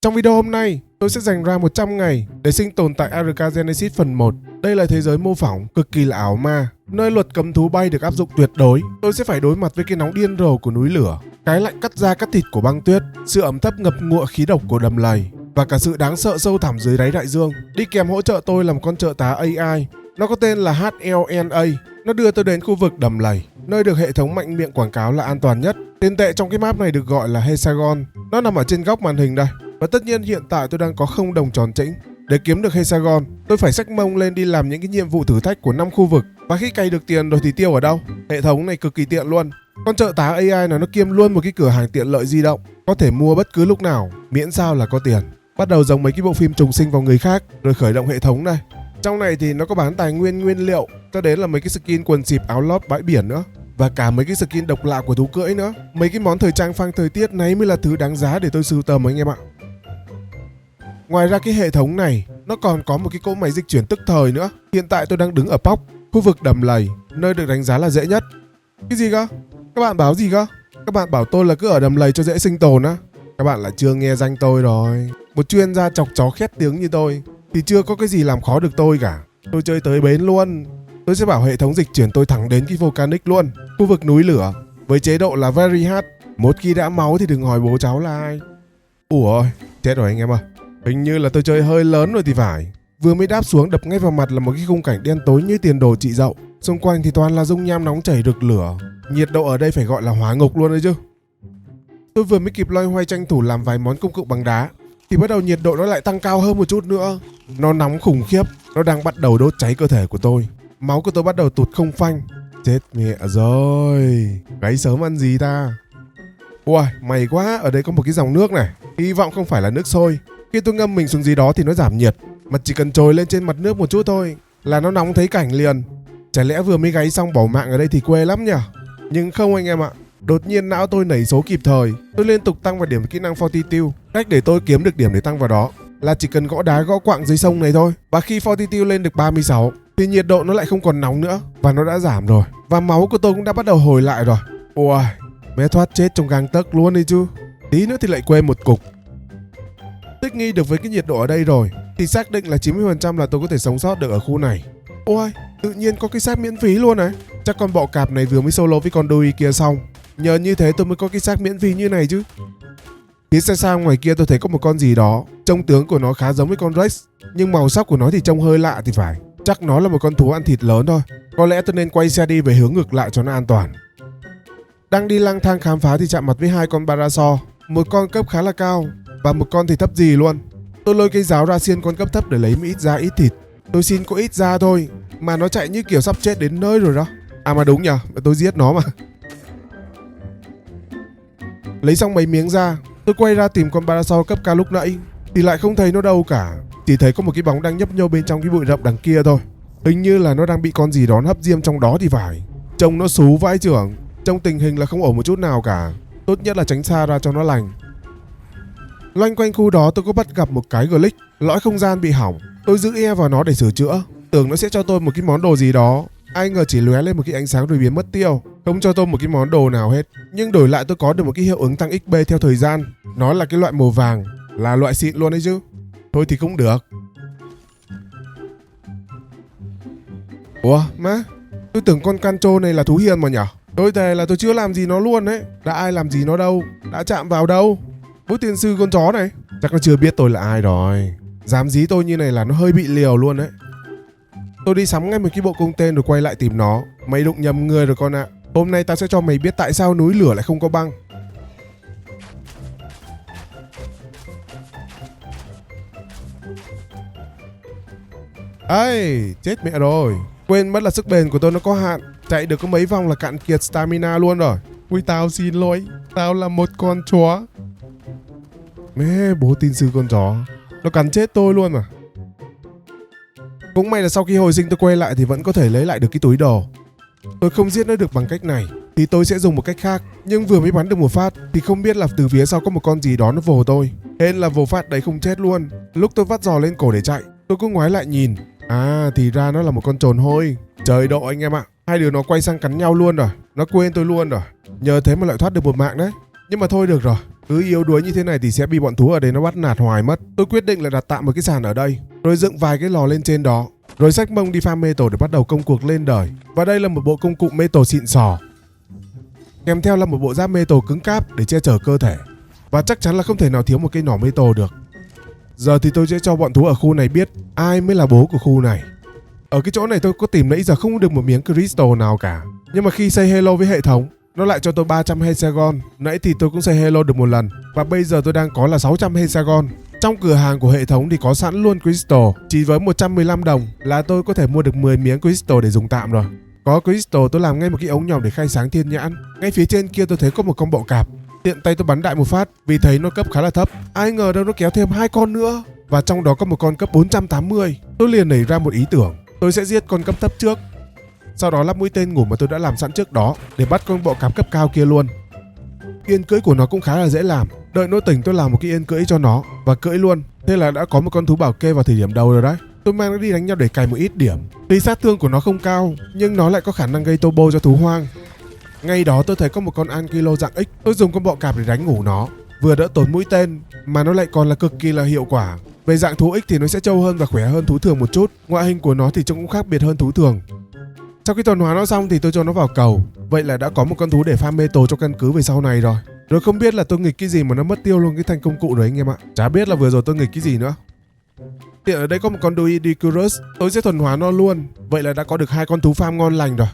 Trong video hôm nay, tôi sẽ dành ra 100 ngày để sinh tồn tại Arca Genesis phần 1. Đây là thế giới mô phỏng cực kỳ là ảo ma, nơi luật cấm thú bay được áp dụng tuyệt đối. Tôi sẽ phải đối mặt với cái nóng điên rồ của núi lửa, cái lạnh cắt da cắt thịt của băng tuyết, sự ẩm thấp ngập ngụa khí độc của đầm lầy và cả sự đáng sợ sâu thẳm dưới đáy đại dương. Đi kèm hỗ trợ tôi là một con trợ tá AI. Nó có tên là HLNA. Nó đưa tôi đến khu vực đầm lầy, nơi được hệ thống mạnh miệng quảng cáo là an toàn nhất. Tiền tệ trong cái map này được gọi là Hexagon. Nó nằm ở trên góc màn hình đây. Và tất nhiên hiện tại tôi đang có 0 đồng tròn chỉnh. Để kiếm được Hexagon, tôi phải xách mông lên đi làm những cái nhiệm vụ thử thách của 5 khu vực. Và khi cày được tiền rồi thì tiêu ở đâu? Hệ thống này cực kỳ tiện luôn. Con trợ tá AI này nó kiêm luôn một cái cửa hàng tiện lợi di động, có thể mua bất cứ lúc nào, miễn sao là có tiền. Bắt đầu giống mấy cái bộ phim trùng sinh vào người khác, rồi khởi động hệ thống này. Trong này thì nó có bán tài nguyên liệu, cho đến là mấy cái skin quần xịp áo lót bãi biển nữa. Và cả mấy cái skin độc lạ của thú cưỡi nữa. Mấy cái món thời trang phang thời tiết này mới là thứ đáng giá để tôi sưu tầm anh em ạ. Ngoài ra cái hệ thống này, nó còn có một cái cỗ máy dịch chuyển tức thời nữa. Hiện tại tôi đang đứng ở Póc, khu vực đầm lầy, nơi được đánh giá là dễ nhất. Cái gì cơ? Các bạn báo gì cơ? Các bạn bảo tôi là cứ ở đầm lầy cho dễ sinh tồn á. Các bạn lại chưa nghe danh tôi rồi. Một chuyên gia chọc chó khét tiếng như tôi thì chưa có cái gì làm khó được tôi cả. Tôi chơi tới bến luôn. Tôi sẽ bảo hệ thống dịch chuyển tôi thẳng đến cái volcanic luôn, khu vực núi lửa, với chế độ là very hard. Một khi đã máu thì đừng hỏi bố cháu là ai. Ủa, chết rồi anh em ơi. Hình như là tôi chơi hơi lớn rồi thì phải. Vừa mới đáp xuống đập ngay vào mặt là một cái khung cảnh đen tối như tiền đồ chị dậu. Xung quanh thì toàn là dung nham nóng chảy rực lửa. Nhiệt độ ở đây phải gọi là hỏa ngục luôn đấy chứ. Tôi vừa mới kịp loay hoay tranh thủ làm vài món công cụ bằng đá thì bắt đầu nhiệt độ nó lại tăng cao hơn một chút nữa. Nó nóng khủng khiếp. Nó đang bắt đầu đốt cháy cơ thể của tôi. Máu của tôi bắt đầu tụt không phanh. Chết mẹ rồi. Gáy sớm ăn gì ta. Ui, may quá. Ở đây có một cái dòng nước này. Hy vọng không phải là nước sôi. Khi tôi ngâm mình xuống dưới đó thì nó giảm nhiệt. Mà chỉ cần trồi lên trên mặt nước một chút thôi là nó nóng thấy cảnh liền. Chả lẽ vừa mới gáy xong bỏ mạng ở đây thì quê lắm nhỉ. Nhưng không anh em ạ. Đột nhiên não tôi nảy số kịp thời. Tôi liên tục tăng vào điểm kỹ năng Fortitude. Cách để tôi kiếm được điểm để tăng vào đó là chỉ cần gõ đá gõ quạng dưới sông này thôi. Và khi Fortitude lên được 36 thì nhiệt độ nó lại không còn nóng nữa. Và nó đã giảm rồi. Và máu của tôi cũng đã bắt đầu hồi lại rồi. Ôi, bé thoát chết trong gang tấc luôn đi chứ. Tí nữa thì lại quê một cục. Thích nghi được với cái nhiệt độ ở đây rồi thì xác định là 90% là tôi có thể sống sót được ở khu này. Ôi, tự nhiên có cái xác miễn phí luôn này. Chắc con bọ cạp này vừa mới solo với con đuôi kia xong. Nhờ như thế tôi mới có cái xác miễn phí như này chứ. Phía xa xa ngoài kia tôi thấy có một con gì đó. Trông tướng của nó khá giống với con Rex, nhưng màu sắc của nó thì trông hơi lạ thì phải. Chắc nó là một con thú ăn thịt lớn thôi. Có lẽ tôi nên quay xe đi về hướng ngược lại cho nó an toàn. Đang đi lang thang khám phá thì chạm mặt với 2 con Parasaur. Một con cấp khá là cao và một con thì thấp gì luôn. Tôi lôi cây giáo ra xiên con cấp thấp để lấy ít da ít thịt. Tôi xin có ít da thôi mà nó chạy như kiểu sắp chết đến nơi rồi đó. À mà đúng nhỉ, tôi giết nó mà. Lấy xong mấy miếng da, tôi quay ra tìm con Parasaur cấp cao lúc nãy thì lại không thấy nó đâu cả. Chỉ thấy có một cái bóng đang nhấp nhô bên trong cái bụi rậm đằng kia thôi. Hình như là nó đang bị con gì đó hấp diêm trong đó thì phải. Trông nó xú vãi chưởng. Trong tình hình là không ổn một chút nào cả. Tốt nhất là tránh xa ra cho nó lành. Loanh quanh khu đó tôi có bắt gặp một cái glitch, lõi không gian bị hỏng. Tôi giữ E vào nó để sửa chữa, tưởng nó sẽ cho tôi một cái món đồ gì đó. Ai ngờ chỉ lóe lên một cái ánh sáng rồi biến mất tiêu, không cho tôi một cái món đồ nào hết. Nhưng đổi lại tôi có được một cái hiệu ứng tăng XP theo thời gian. Nó là cái loại màu vàng, là loại xịn luôn đấy chứ. Thôi thì cũng được. Ủa má, tôi tưởng con Cancho này là thú hiền mà nhở. Tôi thề là tôi chưa làm gì nó luôn đấy. Đã ai làm gì nó đâu, đã chạm vào đâu. Bố tiên sư con chó này chắc nó chưa biết tôi là ai rồi. Dám dí tôi như này là nó hơi bị liều luôn đấy. Tôi đi sắm ngay một cái bộ cung tên rồi quay lại tìm nó. Mày đụng nhầm người rồi con ạ. Hôm nay tao sẽ cho mày biết tại sao núi lửa lại không có băng. Ây, chết mẹ rồi. Quên mất là sức bền của tôi nó có hạn. Chạy được có mấy vòng là cạn kiệt stamina luôn rồi. Ui tao xin lỗi. Tao là một con chó. Mẹ bố tin sư con chó. Nó cắn chết tôi luôn mà. Cũng may là sau khi hồi sinh tôi quay lại thì vẫn có thể lấy lại được cái túi đồ. Tôi không giết nó được bằng cách này thì tôi sẽ dùng một cách khác. Nhưng vừa mới bắn được một phát thì không biết là từ phía sau có một con gì đó nó vồ tôi. Hên là vồ phát đấy không chết luôn. Lúc tôi vắt giò lên cổ để chạy, tôi cứ ngoái lại nhìn. À thì ra nó là một con trồn hôi. Trời độ anh em ạ. Hai đứa nó quay sang cắn nhau luôn rồi. Nó quên tôi luôn rồi. Nhờ thế mà lại thoát được một mạng đấy. Nhưng mà thôi được rồi. Cứ yếu đuối như thế này thì sẽ bị bọn thú ở đây nó bắt nạt hoài mất. Tôi quyết định là đặt tạm một cái sàn ở đây, rồi dựng vài cái lò lên trên đó, rồi xách mông đi farm metal để bắt đầu công cuộc lên đời. Và đây là một bộ công cụ metal xịn sò, kèm theo là một bộ giáp metal cứng cáp để che chở cơ thể, và chắc chắn là không thể nào thiếu một cây nỏ metal được. Giờ thì tôi sẽ cho bọn thú ở khu này biết ai mới là bố của khu này. Ở cái chỗ này tôi có tìm nãy giờ không được một miếng crystal nào cả, nhưng mà khi say hello với hệ thống, nó lại cho tôi 300 hexagon. Nãy thì tôi cũng say hello được một lần, và bây giờ tôi đang có là 600 hexagon. Trong cửa hàng của hệ thống thì có sẵn luôn crystal. Chỉ với 115 đồng là tôi có thể mua được 10 miếng crystal để dùng tạm rồi. Có crystal tôi làm ngay một cái ống nhòm để khai sáng thiên nhãn. Ngay phía trên kia tôi thấy có một con bọ cạp. Tiện tay tôi bắn đại một phát vì thấy nó cấp khá là thấp. Ai ngờ đâu nó kéo thêm 2 con nữa, và trong đó có một con cấp 480. Tôi liền nảy ra một ý tưởng, tôi sẽ giết con cấp thấp trước, sau đó lắp mũi tên ngủ mà tôi đã làm sẵn trước đó để bắt con bọ cạp cấp cao kia luôn. Yên cưỡi của nó cũng khá là dễ làm. Đợi nó tỉnh tôi làm một cái yên cưỡi cho nó và cưỡi luôn. Thế là đã có một con thú bảo kê vào thời điểm đầu rồi đấy. Tôi mang nó đi đánh nhau để cày một ít điểm. Tuy sát thương của nó không cao, nhưng nó lại có khả năng gây turbo cho thú hoang. Ngay đó tôi thấy có một con Ankilo dạng X. Tôi dùng con bọ cạp để đánh ngủ nó, vừa đỡ tốn mũi tên mà nó lại còn là cực kỳ là hiệu quả. Về dạng thú X thì nó sẽ trâu hơn và khỏe hơn thú thường một chút. Ngoại hình của nó thì trông cũng khác biệt hơn thú thường. Sau khi thuần hóa nó xong thì tôi cho nó vào cầu. Vậy là đã có một con thú để farm metal cho căn cứ về sau này rồi. Rồi không biết là tôi nghịch cái gì mà nó mất tiêu luôn cái thanh công cụ rồi anh em ạ. Chả biết là vừa rồi tôi nghịch cái gì nữa. Tiện ở đây có một con Doedicurus, tôi sẽ thuần hóa nó luôn. Vậy là đã có được 2 con thú farm ngon lành rồi.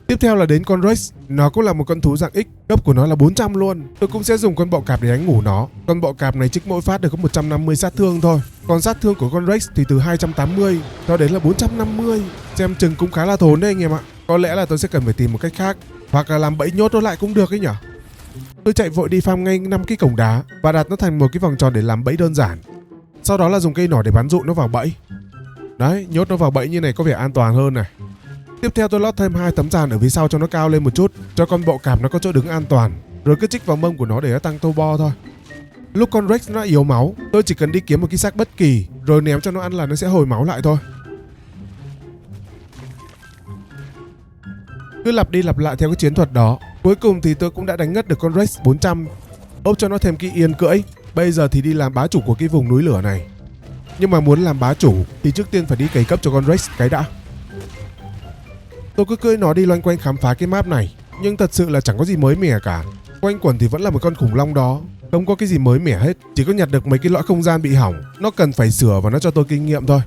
Tiếp theo là đến con Rex, nó cũng là một con thú dạng X, cấp của nó là 400 luôn. Tôi cũng sẽ dùng con bọ cạp để đánh ngủ nó. Con bọ cạp này trích mỗi phát được có 150 sát thương thôi. Còn sát thương của con Rex thì từ 280 cho đến là 450. Xem chừng cũng khá là thốn đấy anh em ạ. Có lẽ là tôi sẽ cần phải tìm một cách khác, hoặc là làm bẫy nhốt nó lại cũng được ấy nhở. Tôi chạy vội đi farm ngay 5 cái cổng đá và đặt nó thành một cái vòng tròn để làm bẫy đơn giản. Sau đó là dùng cây nỏ để bắn dụ nó vào bẫy. Đấy, nhốt nó vào bẫy như này có vẻ an toàn hơn này. Tiếp theo tôi lót thêm 2 tấm giàn ở phía sau cho nó cao lên một chút, cho con bọ cạp nó có chỗ đứng an toàn. Rồi cứ chích vào mông của nó để nó tăng turbo thôi. Lúc con Rex nó yếu máu, tôi chỉ cần đi kiếm một cái xác bất kỳ rồi ném cho nó ăn là nó sẽ hồi máu lại thôi. Cứ lặp đi lặp lại theo cái chiến thuật đó. Cuối cùng thì tôi cũng đã đánh ngất được con Rex 400, ốp cho nó thêm cái yên cưỡi. Bây giờ thì đi làm bá chủ của cái vùng núi lửa này. Nhưng mà muốn làm bá chủ thì trước tiên phải đi cày cấp cho con Rex cái đã. Tôi cứ cưỡi nó đi loanh quanh khám phá cái map này, nhưng thật sự là chẳng có gì mới mẻ cả. Quanh quẩn thì vẫn là một con khủng long đó, không có cái gì mới mẻ hết. Chỉ có nhặt được mấy cái lõi không gian bị hỏng, nó cần phải sửa và nó cho tôi kinh nghiệm thôi.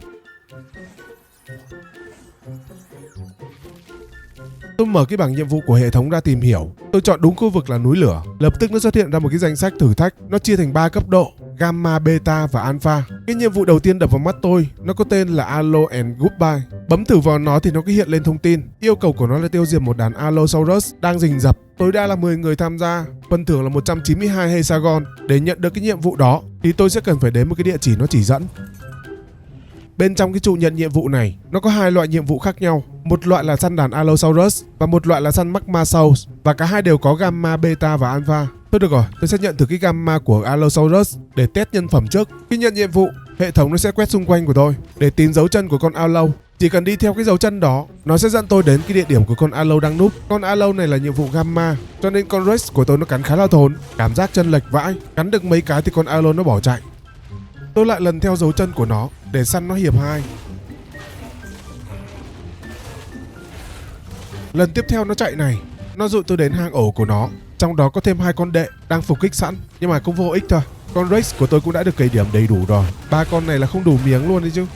Tôi mở cái bảng nhiệm vụ của hệ thống ra tìm hiểu. Tôi chọn đúng khu vực là núi lửa. Lập tức nó xuất hiện ra một cái danh sách thử thách. Nó chia thành 3 cấp độ: Gamma, Beta và Alpha. Cái nhiệm vụ đầu tiên đập vào mắt tôi, nó có tên là Allo and Goodbye. Bấm thử vào nó thì nó cứ hiện lên thông tin. Yêu cầu của nó là tiêu diệt một đàn Allosaurus đang rình rập. Tối đa là 10 người tham gia. Phần thưởng là 192 hexagon. Để nhận được cái nhiệm vụ đó thì tôi sẽ cần phải đến một cái địa chỉ nó chỉ dẫn. Bên trong cái trụ nhận nhiệm vụ này, nó có 2 loại nhiệm vụ khác nhau. Một loại là săn đàn Allosaurus và một loại là săn Magmasaurus. Và cả hai đều có Gamma, Beta và Alpha. Thôi được rồi, tôi sẽ nhận thử cái Gamma của Allosaurus để test nhân phẩm trước. Khi nhận nhiệm vụ, hệ thống nó sẽ quét xung quanh của tôi để tìm dấu chân của con Allo. Chỉ cần đi theo cái dấu chân đó, nó sẽ dẫn tôi đến cái địa điểm của con Allo đang núp. Con Allo này là nhiệm vụ Gamma, cho nên con Rex của tôi nó cắn khá là thốn. Cảm giác chân lệch vãi, cắn được mấy cái thì con Allo nó bỏ chạy. Tôi lại lần theo dấu chân của nó để săn nó hiệp 2. Lần tiếp theo nó chạy này, nó dụ tôi đến hang ổ của nó. Trong đó có thêm 2 con đệ đang phục kích sẵn, nhưng mà cũng vô ích thôi. Con Rex của tôi cũng đã được cày điểm đầy đủ rồi. 3 con này là không đủ miếng luôn đấy chứ.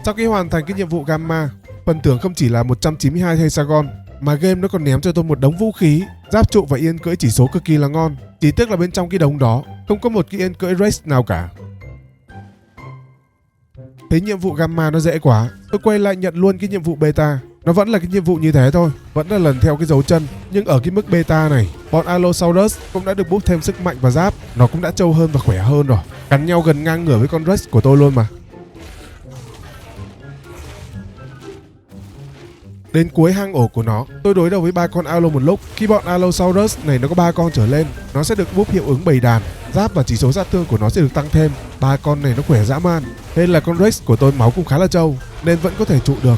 Sau khi hoàn thành cái nhiệm vụ Gamma, phần thưởng không chỉ là 192 hexagon mà game nó còn ném cho tôi một đống vũ khí, giáp trụ và yên cưỡi chỉ số cực kỳ là ngon. Chỉ tiếc là bên trong cái đống đó không có một cái yên cưỡi Rex nào cả. Thấy nhiệm vụ Gamma nó dễ quá, tôi quay lại nhận luôn cái nhiệm vụ Beta. Nó vẫn là cái nhiệm vụ như thế thôi, vẫn là lần theo cái dấu chân. Nhưng ở cái mức Beta này, bọn Allosaurus cũng đã được boost thêm sức mạnh và giáp. Nó cũng đã trâu hơn và khỏe hơn rồi. Cắn nhau gần ngang ngửa với con Rex của tôi luôn mà. Đến cuối hang ổ của nó, tôi đối đầu với 3 con Allo một lúc. Khi bọn Allosaurus này nó có 3 con trở lên, nó sẽ được búp hiệu ứng bầy đàn. Giáp và chỉ số sát thương của nó sẽ được tăng thêm. 3 con này nó khỏe dã man. Nên là con Rex của tôi máu cũng khá là trâu, nên vẫn có thể trụ được.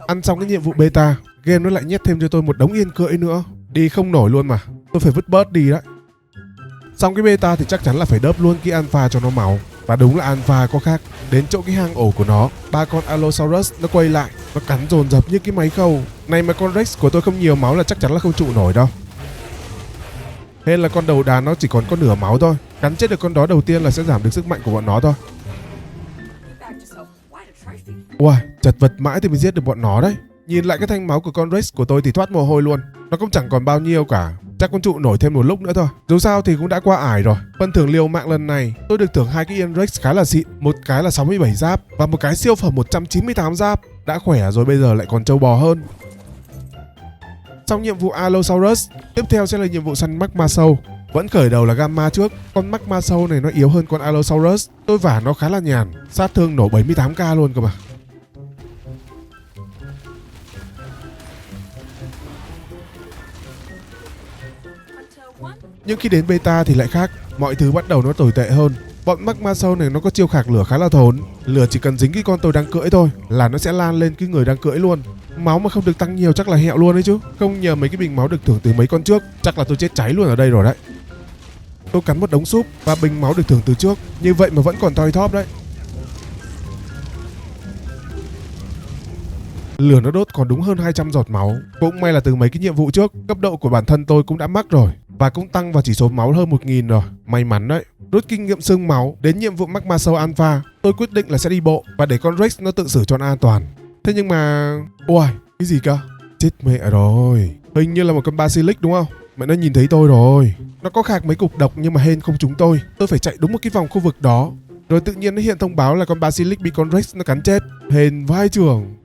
Ăn xong cái nhiệm vụ beta, game nó lại nhét thêm cho tôi một đống yên cưỡi nữa. Đi không nổi luôn mà, tôi phải vứt bớt đi đấy. Xong cái beta thì chắc chắn là phải đớp luôn cái alpha cho nó máu. Và đúng là alpha có khác. Đến chỗ cái hang ổ của nó, ba con Allosaurus nó quay lại, nó cắn dồn dập như cái máy khâu. Này mà con Rex của tôi không nhiều máu là chắc chắn là không trụ nổi đâu. Hên là con đầu đàn nó chỉ còn có nửa máu thôi. Cắn chết được con đó đầu tiên là sẽ giảm được sức mạnh của bọn nó thôi. Ui, chật vật mãi thì mới giết được bọn nó đấy. Nhìn lại cái thanh máu của con Rex của tôi thì thoát mồ hôi luôn. Nó cũng chẳng còn bao nhiêu cả. Chắc con trụ nổi thêm một lúc nữa thôi. Dù sao thì cũng đã qua ải rồi. Phần thưởng liều mạng lần này tôi được thưởng hai cái Yên Rex khá là xịn. Một cái là 67 giáp và một cái siêu phẩm 198 giáp. Đã khỏe rồi bây giờ lại còn trâu bò hơn. Xong nhiệm vụ Allosaurus, tiếp theo sẽ là nhiệm vụ săn Magma Sâu. Vẫn khởi đầu là Gamma trước. Con Magma Sâu này nó yếu hơn con Allosaurus. Tôi vả nó khá là nhàn. Sát thương nổ 78k luôn cơ mà. Nhưng khi đến beta thì lại khác. Mọi thứ bắt đầu nó tồi tệ hơn. Bọn Magma Sâu này nó có chiêu khạc lửa khá là thốn. Lửa chỉ cần dính cái con tôi đang cưỡi thôi là nó sẽ lan lên cái người đang cưỡi luôn. Máu mà không được tăng nhiều chắc là hẹo luôn đấy chứ. Không nhờ mấy cái bình máu được thưởng từ mấy con trước, chắc là tôi chết cháy luôn ở đây rồi đấy. Tôi cắn một đống súp và bình máu được thưởng từ trước. Như vậy mà vẫn còn toi thóp đấy. Lửa nó đốt còn đúng hơn 200 giọt máu. Cũng may là từ mấy cái nhiệm vụ trước, cấp độ của bản thân tôi cũng đã mắc rồi. Và cũng tăng vào chỉ số máu hơn 1000 rồi. May mắn đấy. Rút kinh nghiệm xương máu. Đến nhiệm vụ Magma Sâu Alpha, tôi quyết định là sẽ đi bộ và để con Rex nó tự xử cho nó an toàn. Thế nhưng mà... Ôi, cái gì cơ? Chết mẹ rồi. Hình như là một con Basilisk đúng không? Mẹ nó nhìn thấy tôi rồi. Nó có khạc mấy cục độc nhưng mà hên không trúng tôi. Tôi phải chạy đúng một cái vòng khu vực đó. Rồi tự nhiên nó hiện thông báo là con Basilisk bị con Rex nó cắn chết. Hên vai trưởng.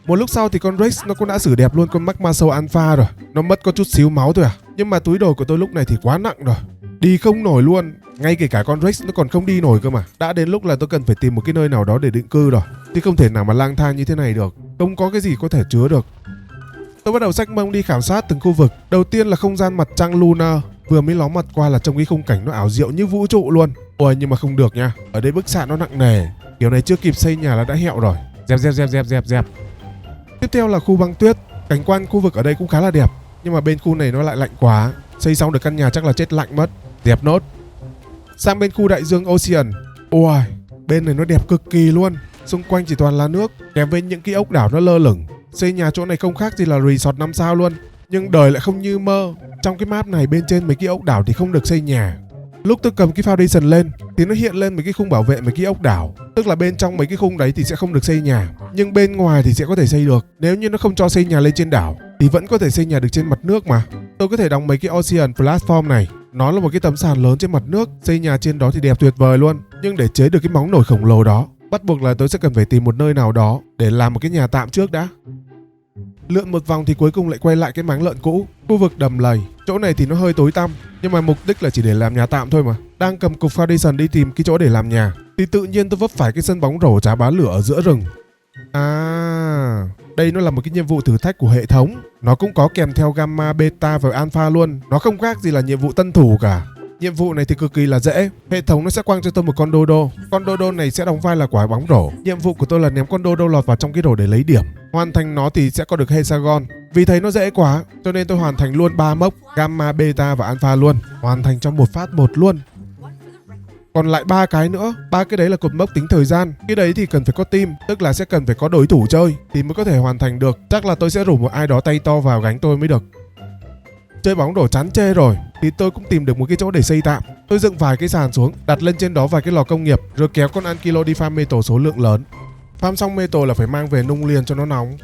Một lúc sau thì con Rex nó cũng đã xử đẹp luôn con Magma Sâu Alpha rồi. Nó mất có chút xíu máu thôi à. Nhưng mà túi đồ của tôi lúc này thì quá nặng rồi. Đi không nổi luôn. Ngay kể cả con Rex nó còn không đi nổi cơ mà. Đã đến lúc là tôi cần phải tìm một cái nơi nào đó để định cư rồi. Chứ không thể nào mà lang thang như thế này được. Không có cái gì có thể chứa được. Tôi bắt đầu xách mông đi khảo sát từng khu vực. Đầu tiên là không gian mặt trăng Luna. Vừa mới ló mặt qua là trong cái khung cảnh nó ảo diệu như vũ trụ luôn. Ôi nhưng mà không được nha. Ở đây bức xạ nó nặng nề. Kiểu này chưa kịp xây nhà là đã hẹo rồi. Dẹp. Tiếp theo là khu băng tuyết. Cảnh quan khu vực ở đây cũng khá là đẹp. Nhưng mà bên khu này nó lại lạnh quá. Xây xong được căn nhà chắc là chết lạnh mất. Dẹp nốt. Sang bên khu đại dương Ocean. Ôi, bên này nó đẹp cực kỳ luôn. Xung quanh chỉ toàn là nước, kèm với những cái ốc đảo nó lơ lửng. Xây nhà chỗ này không khác gì là resort 5 sao luôn. Nhưng đời lại không như mơ. Trong cái map này bên trên mấy cái ốc đảo thì không được xây nhà. Lúc tôi cầm cái foundation lên thì nó hiện lên mấy cái khung bảo vệ mấy cái ốc đảo. Tức là bên trong mấy cái khung đấy thì sẽ không được xây nhà. Nhưng bên ngoài thì sẽ có thể xây được. Nếu như nó không cho xây nhà lên trên đảo thì vẫn có thể xây nhà được trên mặt nước mà. Tôi có thể đóng mấy cái Ocean Platform này. Nó là một cái tấm sàn lớn trên mặt nước. Xây nhà trên đó thì đẹp tuyệt vời luôn. Nhưng để chế được cái móng nổi khổng lồ đó, bắt buộc là tôi sẽ cần phải tìm một nơi nào đó để làm một cái nhà tạm trước đã. Lượn một vòng thì cuối cùng lại quay lại cái máng lợn cũ. Khu vực đầm lầy. Chỗ này thì nó hơi tối tăm, nhưng mà mục đích là chỉ để làm nhà tạm thôi mà. Đang cầm cục foundation đi tìm cái chỗ để làm nhà thì tự nhiên tôi vấp phải cái sân bóng rổ chà bá lửa ở giữa rừng. À, đây nó là một cái nhiệm vụ thử thách của hệ thống. Nó cũng có kèm theo Gamma, Beta và Alpha luôn. Nó không khác gì là nhiệm vụ tân thủ cả. Nhiệm vụ này thì cực kỳ là dễ. Hệ thống nó sẽ quăng cho tôi một con Dodo. Con Dodo này sẽ đóng vai là quả bóng rổ. Nhiệm vụ của tôi là ném con Dodo lọt vào trong cái rổ để lấy điểm. Hoàn thành nó thì sẽ có được Hexagon. Vì thấy nó dễ quá cho nên tôi hoàn thành luôn 3 mốc Gamma, Beta và Alpha luôn. Hoàn thành trong một phát một luôn. Còn lại 3 cái nữa. 3 cái đấy là cột mốc tính thời gian. Cái đấy thì cần phải có team, tức là sẽ cần phải có đối thủ chơi thì mới có thể hoàn thành được. Chắc là tôi sẽ rủ một ai đó tay to vào gánh tôi mới được. Chơi bóng rổ chán chê rồi thì tôi cũng tìm được một cái chỗ để xây tạm. Tôi dựng vài cái sàn xuống, đặt lên trên đó vài cái lò công nghiệp, rồi kéo con Ankilo đi farm metal số lượng lớn. Farm xong metal là phải mang về nung liền cho nó nóng.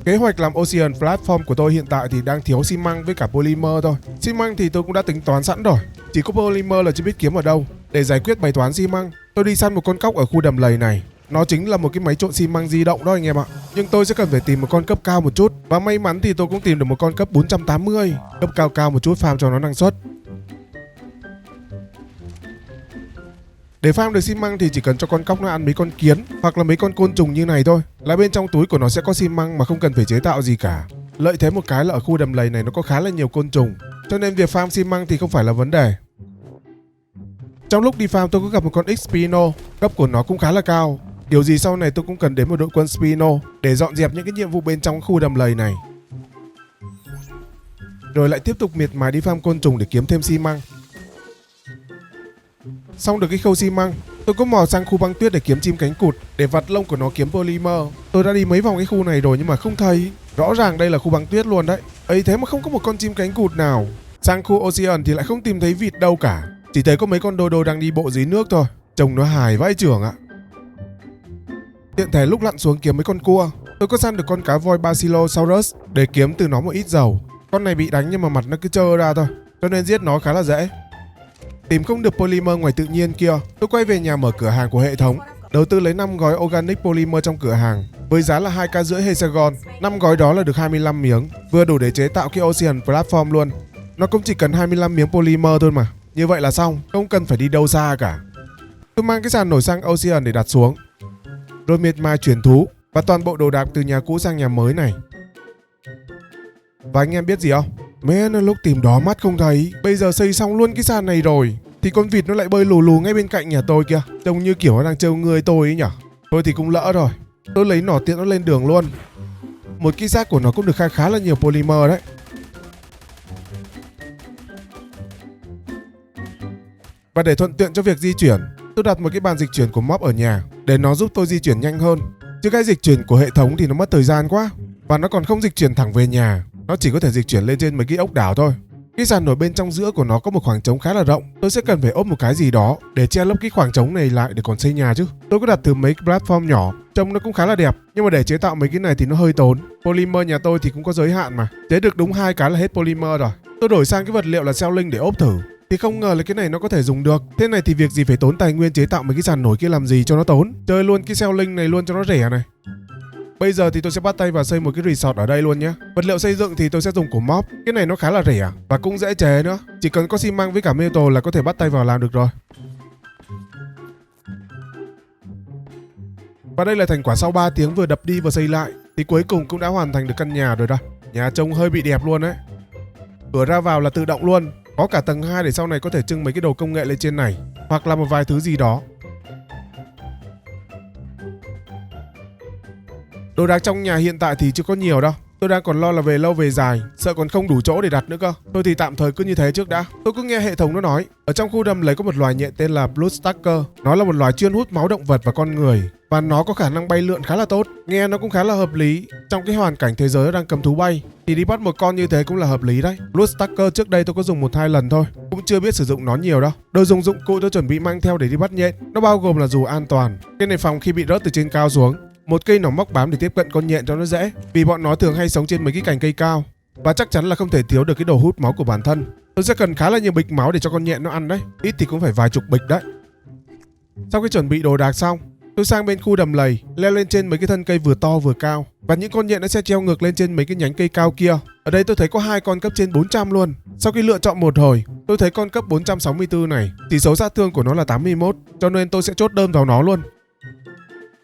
Kế hoạch làm Ocean Platform của tôi hiện tại thì đang thiếu xi măng với cả polymer thôi. Xi măng thì tôi cũng đã tính toán sẵn rồi, chỉ có polymer là chưa biết kiếm ở đâu. Để giải quyết bài toán xi măng, tôi đi săn một con cóc ở khu đầm lầy này. Nó chính là một cái máy trộn xi măng di động đó anh em ạ. Nhưng tôi sẽ cần phải tìm một con cấp cao một chút. Và may mắn thì tôi cũng tìm được một con cấp 480. Cấp cao một chút farm cho nó năng suất. Để farm được xi măng thì chỉ cần cho con cóc nó ăn mấy con kiến hoặc là mấy con côn trùng như này thôi, là bên trong túi của nó sẽ có xi măng mà không cần phải chế tạo gì cả. Lợi thế một cái là ở khu đầm lầy này nó có khá là nhiều côn trùng, cho nên việc farm xi măng thì không phải là vấn đề. Trong lúc đi farm tôi có gặp một con Xpino, cấp của nó cũng khá là cao. Kiểu gì sau này tôi cũng cần đến một đội quân Spino để dọn dẹp những cái nhiệm vụ bên trong khu đầm lầy này. Rồi lại tiếp tục miệt mài đi farm côn trùng để kiếm thêm xi măng. Xong được cái khâu xi măng, tôi có mò sang khu băng tuyết để kiếm chim cánh cụt để vặt lông của nó kiếm polymer. Tôi đã đi mấy vòng cái khu này rồi nhưng mà không thấy. Rõ ràng đây là khu băng tuyết luôn đấy. Ấy thế mà không có một con chim cánh cụt nào. Sang khu Ocean thì lại không tìm thấy vịt đâu cả. Chỉ thấy có mấy con đô đô đang đi bộ dưới nước thôi. Trông nó hài vãi chưởng ạ. Tiện thể lúc lặn xuống kiếm mấy con cua, tôi có săn được con cá voi Basilosaurus để kiếm từ nó một ít dầu. Con này bị đánh nhưng mà mặt nó cứ trơ ra thôi, cho nên giết nó khá là dễ. Tìm không được polymer ngoài tự nhiên kia, tôi quay về nhà mở cửa hàng của hệ thống. Đầu tư lấy 5 gói organic polymer trong cửa hàng với giá là 2k rưỡi hexagon. 5 gói đó là được 25 miếng, vừa đủ để chế tạo cái Ocean Platform luôn. Nó cũng chỉ cần 25 miếng polymer thôi mà. Như vậy là xong, không cần phải đi đâu xa cả. Tôi mang cái sàn nổi sang Ocean để đặt xuống, rồi miệt mài chuyển thú và toàn bộ đồ đạc từ nhà cũ sang nhà mới này. Và anh em biết gì không? Mẹ nó lúc tìm đó mắt không thấy, bây giờ xây xong luôn cái sàn này rồi thì con vịt nó lại bơi lù lù ngay bên cạnh nhà tôi kìa. Trông như kiểu nó đang trêu người tôi ấy nhở. Thôi thì cũng lỡ rồi, tôi lấy nỏ tiện nó lên đường luôn. Một cái xác của nó cũng được khá là nhiều polymer đấy. Và để thuận tiện cho việc di chuyển, tôi đặt một cái bàn dịch chuyển của mob ở nhà để nó giúp tôi di chuyển nhanh hơn. Chứ cái dịch chuyển của hệ thống thì nó mất thời gian quá, và nó còn không dịch chuyển thẳng về nhà, nó chỉ có thể dịch chuyển lên trên mấy cái ốc đảo thôi. Cái sàn nổi bên trong giữa của nó có một khoảng trống khá là rộng, tôi sẽ cần phải ốp một cái gì đó để che lấp cái khoảng trống này lại để còn xây nhà chứ. Tôi có đặt từ mấy cái platform nhỏ, trông nó cũng khá là đẹp, nhưng mà để chế tạo mấy cái này thì nó hơi tốn. Polymer nhà tôi thì cũng có giới hạn mà, chế được đúng 2 cái là hết polymer rồi. Tôi đổi sang cái vật liệu là xeo linh để ốp thử, thì không ngờ là cái này nó có thể dùng được. Thế này thì việc gì phải tốn tài nguyên chế tạo mấy cái sàn nổi kia làm gì cho nó tốn. Chơi luôn cái xeo linh này luôn cho nó rẻ này. Bây giờ thì tôi sẽ bắt tay vào xây một cái resort ở đây luôn nhé. Vật liệu xây dựng thì tôi sẽ dùng của mob. Cái này nó khá là rẻ và cũng dễ chế nữa. Chỉ cần có xi măng với cả metal là có thể bắt tay vào làm được rồi. Và đây là thành quả sau 3 tiếng vừa đập đi vừa xây lại, thì cuối cùng cũng đã hoàn thành được căn nhà rồi đó. Nhà trông hơi bị đẹp luôn đấy. Cửa ra vào là tự động luôn. Có cả tầng 2 để sau này có thể trưng mấy cái đồ công nghệ lên trên này, hoặc là một vài thứ gì đó. Đồ đạc trong nhà hiện tại thì chưa có nhiều đâu. Tôi đang còn lo là về lâu về dài, sợ còn không đủ chỗ để đặt nữa cơ. Thôi thì tạm thời cứ như thế trước đã. Tôi cứ nghe hệ thống nó nói, ở trong khu đầm lầy có một loài nhện tên là Bloodsucker. Nó là một loài chuyên hút máu động vật và con người, và nó có khả năng bay lượn khá là tốt. Nghe nó cũng khá là hợp lý. Trong cái hoàn cảnh thế giới đang cầm thú bay thì đi bắt một con như thế cũng là hợp lý đấy. Bloodsucker trước đây tôi có dùng 1-2 lần thôi, cũng chưa biết sử dụng nó nhiều đâu. Đồ dùng dụng cụ tôi chuẩn bị mang theo để đi bắt nhện, nó bao gồm là dù an toàn, cái này phòng khi bị rớt từ trên cao xuống, một cây nỏ móc bám để tiếp cận con nhện cho nó dễ, vì bọn nó thường hay sống trên mấy cái cành cây cao, và chắc chắn là không thể thiếu được cái đồ hút máu của bản thân. Tôi sẽ cần khá là nhiều bịch máu để cho con nhện nó ăn đấy, ít thì cũng phải vài chục bịch đấy. Sau khi chuẩn bị đồ đạc xong, tôi sang bên khu đầm lầy, leo lên trên mấy cái thân cây vừa to vừa cao, và những con nhện nó sẽ treo ngược lên trên mấy cái nhánh cây cao kia. Ở đây tôi thấy có 2 con cấp trên 400 luôn. Sau khi lựa chọn một hồi, tôi thấy con cấp 464 này, chỉ số sát thương của nó là 81, cho nên tôi sẽ chốt đơn vào nó luôn.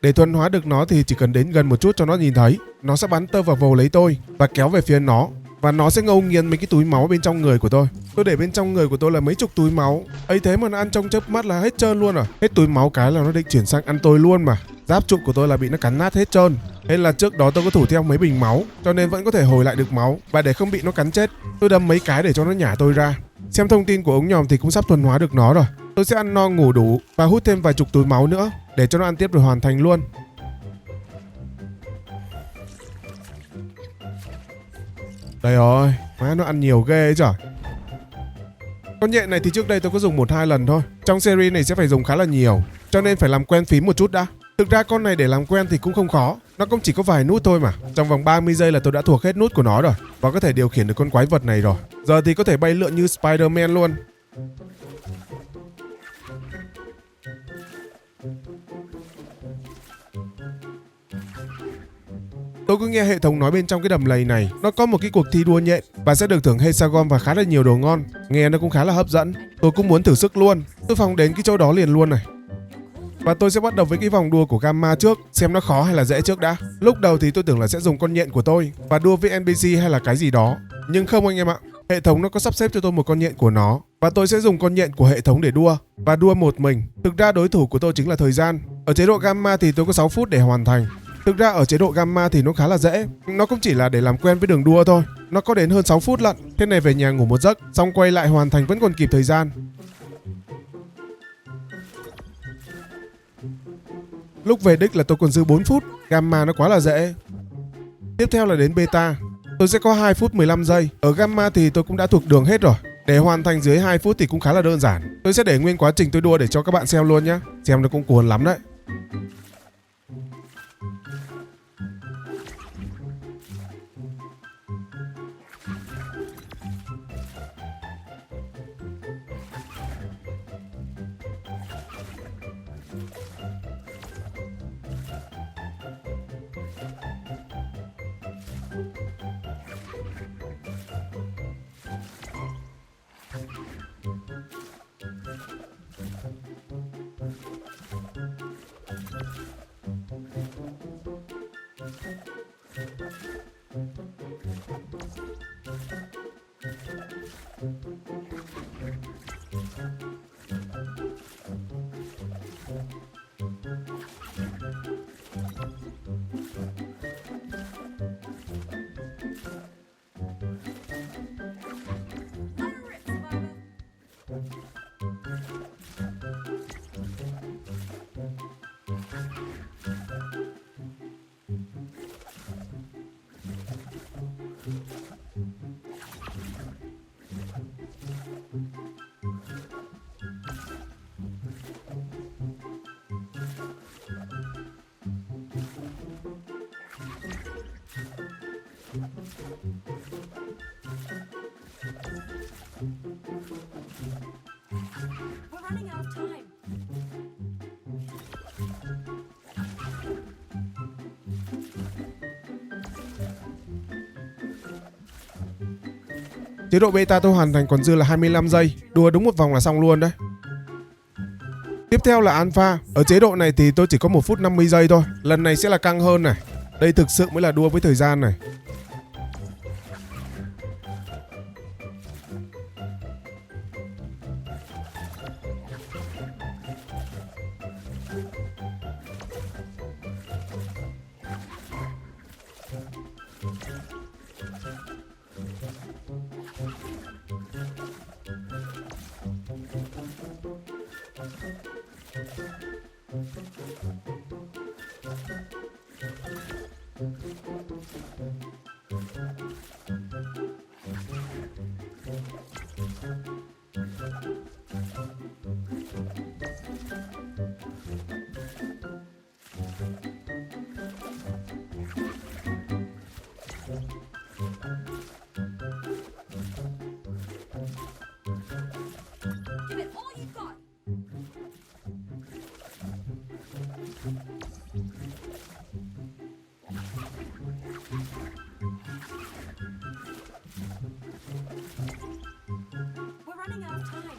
Để thuần hóa được nó thì chỉ cần đến gần một chút cho nó nhìn thấy, nó sẽ bắn tơ vào vồ lấy tôi và kéo về phía nó, và nó sẽ ngâu nghiền mấy cái túi máu bên trong người của tôi. Tôi để bên trong người của tôi là mấy chục túi máu, ấy thế mà nó ăn trong chớp mắt là hết trơn luôn à. Hết túi máu cái là nó định chuyển sang ăn tôi luôn mà. Giáp trụ của tôi là bị nó cắn nát hết trơn. Nên là trước đó tôi có thủ theo mấy bình máu, cho nên vẫn có thể hồi lại được máu. Và để không bị nó cắn chết, tôi đâm mấy cái để cho nó nhả tôi ra. Xem thông tin của ống nhòm thì cũng sắp thuần hóa được nó rồi. Tôi sẽ ăn no ngủ đủ và hút thêm vài chục túi máu nữa để cho nó ăn tiếp rồi hoàn thành luôn. Đây rồi, má nó ăn nhiều ghê ấy trời. Con nhện này thì trước đây tôi có dùng 1-2 lần thôi. Trong series này sẽ phải dùng khá là nhiều, cho nên phải làm quen phím một chút đã. Thực ra con này để làm quen thì cũng không khó, nó cũng chỉ có vài nút thôi mà. Trong vòng 30 giây là tôi đã thuộc hết nút của nó rồi, và có thể điều khiển được con quái vật này rồi. Giờ thì có thể bay lượn như Spider-Man luôn. Tôi cứ nghe hệ thống nói bên trong cái đầm lầy này nó có một cái cuộc thi đua nhện và sẽ được thưởng hexagon và khá là nhiều đồ ngon. Nghe nó cũng khá là hấp dẫn. Tôi cũng muốn thử sức luôn. Tôi phóng đến cái chỗ đó liền luôn này. Và tôi sẽ bắt đầu với cái vòng đua của Gamma trước, xem nó khó hay là dễ trước đã. Lúc đầu thì tôi tưởng là sẽ dùng con nhện của tôi và đua với NPC hay là cái gì đó, nhưng không anh em ạ. Hệ thống nó có sắp xếp cho tôi một con nhện của nó, và tôi sẽ dùng con nhện của hệ thống để đua, và đua một mình. Thực ra đối thủ của tôi chính là thời gian. Ở chế độ Gamma thì tôi có 6 phút để hoàn thành. Thực ra ở chế độ Gamma thì nó khá là dễ. Nó cũng chỉ là để làm quen với đường đua thôi. Nó có đến hơn 6 phút lận. Thế này về nhà ngủ một giấc, xong quay lại hoàn thành vẫn còn kịp thời gian. Lúc về đích là tôi còn dư 4 phút. Gamma nó quá là dễ. Tiếp theo là đến Beta. Tôi sẽ có 2 phút 15 giây. Ở Gamma thì tôi cũng đã thuộc đường hết rồi. Để hoàn thành dưới 2 phút thì cũng khá là đơn giản. Tôi sẽ để nguyên quá trình tôi đua để cho các bạn xem luôn nhé. Xem nó cũng cuốn lắm đấy. We're running out of time. Chế độ Beta tôi hoàn thành còn dư là 25 giây. Đua đúng một vòng là xong luôn đấy. Tiếp theo là Alpha. Ở chế độ này thì tôi chỉ có 1 phút 50 giây thôi. Lần này sẽ là căng hơn này. Đây thực sự mới là đua với thời gian này. Give it all you've got. We're running out of time.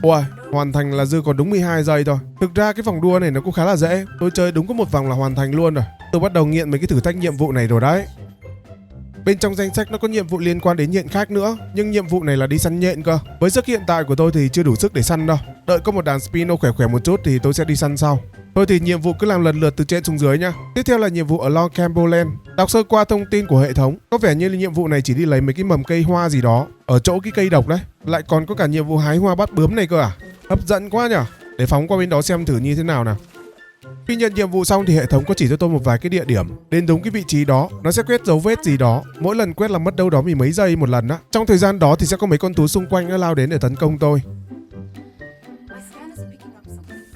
Ui, hoàn thành là dư còn đúng 12 giây thôi. Thực ra cái vòng đua này nó cũng khá là dễ. Tôi chơi đúng có một vòng là hoàn thành luôn rồi. Tôi bắt đầu nghiện mấy cái thử thách nhiệm vụ này rồi đấy. Bên trong danh sách nó có nhiệm vụ liên quan đến nhện khác nữa. Nhưng nhiệm vụ này là đi săn nhện cơ. Với sức hiện tại của tôi thì chưa đủ sức để săn đâu. Đợi có một đàn Spino khỏe khỏe một chút thì tôi sẽ đi săn sau. Thôi thì nhiệm vụ cứ làm lần lượt từ trên xuống dưới nha. Tiếp theo là nhiệm vụ ở Long Camboland. Đọc sơ qua thông tin của hệ thống, có vẻ như là nhiệm vụ này chỉ đi lấy mấy cái mầm cây hoa gì đó ở chỗ cái cây độc đấy. Lại còn có cả nhiệm vụ hái hoa bắt bướm này cơ à. Hấp dẫn quá nhở. Để phóng qua bên đó xem thử như thế nào nào. Khi nhận nhiệm vụ xong thì hệ thống có chỉ cho tôi một vài cái địa điểm. Đến đúng cái vị trí đó, nó sẽ quét dấu vết gì đó. Mỗi lần quét là mất đâu đó mười mấy giây một lần á. Trong thời gian đó thì sẽ có mấy con thú xung quanh nó lao đến để tấn công tôi. My scanners are picking up something,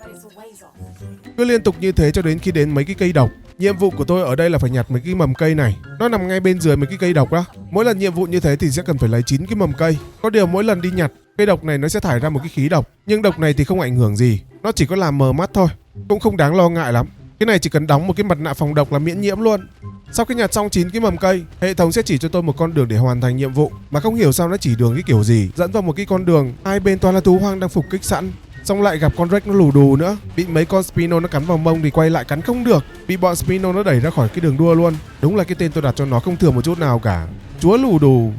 but it's a ways off. Cứ liên tục như thế cho đến khi đến mấy cái cây độc. Nhiệm vụ của tôi ở đây là phải nhặt mấy cái mầm cây này. Nó nằm ngay bên dưới mấy cái cây độc đó. Mỗi lần nhiệm vụ như thế thì sẽ cần phải lấy 9 cái mầm cây. Có điều mỗi lần đi nhặt, cây độc này nó sẽ thải ra một cái khí độc. Nhưng độc này thì không ảnh hưởng gì. Nó chỉ có làm mờ mắt thôi. Cũng không đáng lo ngại lắm. Cái này chỉ cần đóng một cái mặt nạ phòng độc là miễn nhiễm luôn. Sau khi nhặt xong 9 cái mầm cây, hệ thống sẽ chỉ cho tôi một con đường để hoàn thành nhiệm vụ, mà không hiểu sao nó chỉ đường cái kiểu gì, dẫn vào một cái con đường hai bên toàn là thú hoang đang phục kích sẵn. Xong lại gặp con Rex nó lù đù nữa, bị mấy con Spino nó cắn vào mông thì quay lại cắn không được, bị bọn Spino nó đẩy ra khỏi cái đường đua luôn. Đúng là cái tên tôi đặt cho nó không thừa một chút nào cả, chúa lù đù.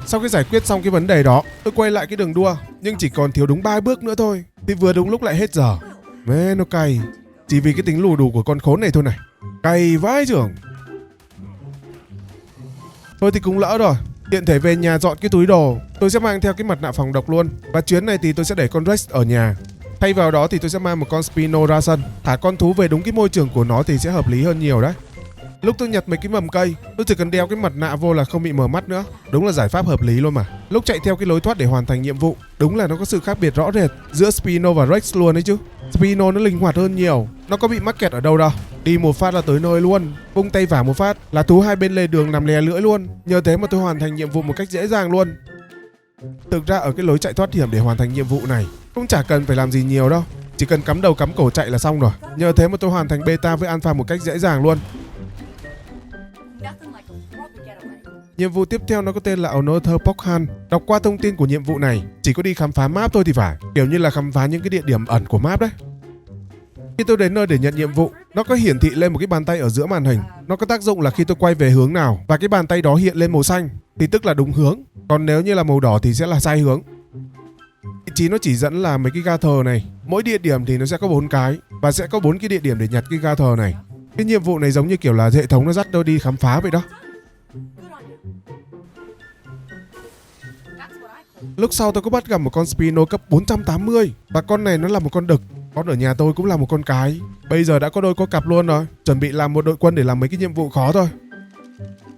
Sau khi giải quyết xong cái vấn đề đó, tôi quay lại cái đường đua, nhưng chỉ còn thiếu đúng 3 bước nữa thôi thì vừa đúng lúc lại hết giờ. Mẹ nó cay, chỉ vì cái tính lù đù của con khốn này thôi này, cay vãi chưởng. Thôi thì cũng lỡ rồi, tiện thể về nhà dọn cái túi đồ, tôi sẽ mang theo cái mặt nạ phòng độc luôn. Và chuyến này thì tôi sẽ để con Rex ở nhà, thay vào đó thì tôi sẽ mang một con Spino ra sân, thả con thú về đúng cái môi trường của nó thì sẽ hợp lý hơn nhiều đấy. Lúc tôi nhặt mấy cái mầm cây, tôi chỉ cần đeo cái mặt nạ vô là không bị mờ mắt nữa. Đúng là giải pháp hợp lý luôn mà. Lúc chạy theo cái lối thoát để hoàn thành nhiệm vụ, đúng là nó có sự khác biệt rõ rệt giữa Spino và Rex luôn đấy chứ. Spino nó linh hoạt hơn nhiều, nó có bị mắc kẹt ở đâu đâu, đi một phát là tới nơi luôn, vung tay vả một phát là thú hai bên lề đường nằm lè lưỡi luôn. Nhờ thế mà tôi hoàn thành nhiệm vụ một cách dễ dàng luôn. Thực ra ở cái lối chạy thoát hiểm để hoàn thành nhiệm vụ này cũng chả cần phải làm gì nhiều đâu, chỉ cần cắm đầu cắm cổ chạy là xong rồi. Nhờ thế mà tôi hoàn thành beta với alpha một cách dễ dàng luôn. Nothing like a proper getaway. Nhiệm vụ tiếp theo nó có tên là Another Pokhan. Đọc qua thông tin của nhiệm vụ này, chỉ có đi khám phá map thôi thì phải, kiểu như là khám phá những cái địa điểm ẩn của map đấy. Khi tôi đến nơi để nhận nhiệm vụ, nó có hiển thị lên một cái bàn tay ở giữa màn hình. Nó có tác dụng là khi tôi quay về hướng nào và cái bàn tay đó hiện lên màu xanh thì tức là đúng hướng, còn nếu như là màu đỏ thì sẽ là sai hướng. Vị trí nó chỉ dẫn là mấy cái gather này, mỗi địa điểm thì nó sẽ có 4 cái và sẽ có 4 cái địa điểm để nhặt cái gather này. Cái nhiệm vụ này giống như kiểu là hệ thống nó dắt tôi đi khám phá vậy đó. Good on you. That's what I call Lúc sau tôi có bắt gặp một con Spino cấp 480 và con này nó là một con đực. Con ở nhà tôi cũng là một con cái. Bây giờ đã có đôi có cặp luôn rồi, chuẩn bị làm một đội quân để làm mấy cái nhiệm vụ khó thôi.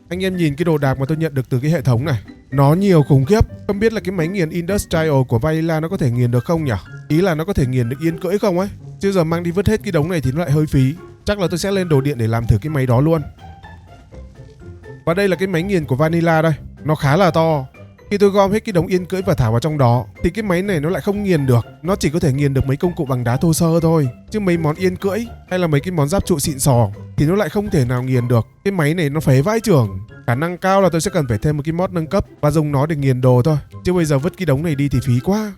Anh em nhìn cái đồ đạc mà tôi nhận được từ cái hệ thống này, nó nhiều khủng khiếp. Không biết là cái máy nghiền Industrial của Vanilla nó có thể nghiền được không nhỉ? Ý là nó có thể nghiền được yên cưỡi không ấy? Chứ giờ mang đi vứt hết cái đống này thì nó lại hơi phí. Chắc là tôi sẽ lên đồ điện để làm thử cái máy đó luôn. Và đây là cái máy nghiền của Vanilla đây, nó khá là to. Khi tôi gom hết cái đống yên cưỡi và thả vào trong đó thì cái máy này nó lại không nghiền được. Nó chỉ có thể nghiền được mấy công cụ bằng đá thô sơ thôi, chứ mấy món yên cưỡi hay là mấy cái món giáp trụ xịn sò thì nó lại không thể nào nghiền được. Cái máy này nó phế vãi chưởng. Khả năng cao là tôi sẽ cần phải thêm một cái mod nâng cấp và dùng nó để nghiền đồ thôi, chứ bây giờ vứt cái đống này đi thì phí quá.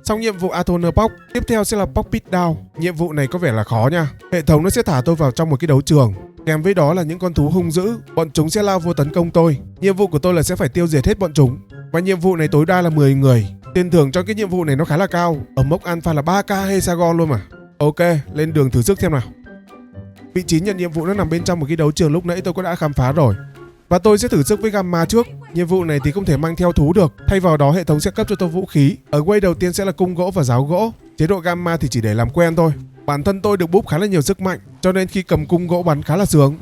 Xong nhiệm vụ Atoner Pop, tiếp theo sẽ là Pop Pit Down. Nhiệm vụ này có vẻ là khó nha. Hệ thống nó sẽ thả tôi vào trong một cái đấu trường, kèm với đó là những con thú hung dữ, bọn chúng sẽ lao vô tấn công tôi. Nhiệm vụ của tôi là sẽ phải tiêu diệt hết bọn chúng. Và nhiệm vụ này tối đa là 10 người. Tiền thưởng cho cái nhiệm vụ này nó khá là cao, ở mốc alpha là 3k Hexagon luôn mà. Ok, lên đường thử sức xem nào. Vị trí nhận nhiệm vụ nó nằm bên trong một cái đấu trường lúc nãy tôi cũng đã khám phá rồi. Và tôi sẽ thử sức với Gamma trước. Nhiệm vụ này thì không thể mang theo thú được, thay vào đó hệ thống sẽ cấp cho tôi vũ khí. Ở quay đầu tiên sẽ là cung gỗ và giáo gỗ. Chế độ Gamma thì chỉ để làm quen thôi. Bản thân tôi được búp khá là nhiều sức mạnh, cho nên khi cầm cung gỗ bắn khá là sướng.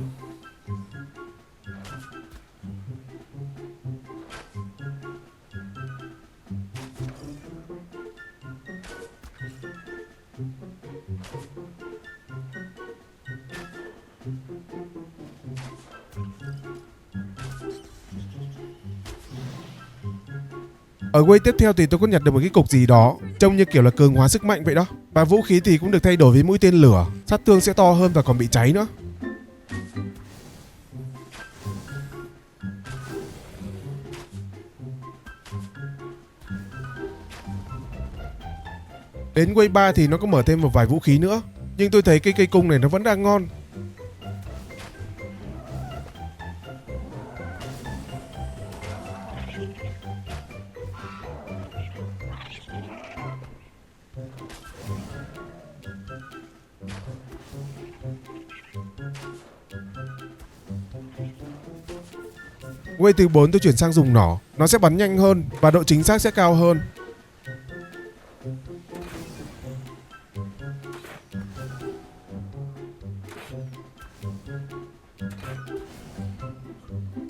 Ở quay tiếp theo thì tôi có nhặt được một cái cục gì đó, trông như kiểu là cường hóa sức mạnh vậy đó. Và vũ khí thì cũng được thay đổi với mũi tên lửa, sát thương sẽ to hơn và còn bị cháy nữa. Đến quay 3 thì nó có mở thêm một vài vũ khí nữa, nhưng tôi thấy cái cây cung này nó vẫn đang ngon. Quay từ 4 tôi chuyển sang dùng nỏ, nó sẽ bắn nhanh hơn và độ chính xác sẽ cao hơn.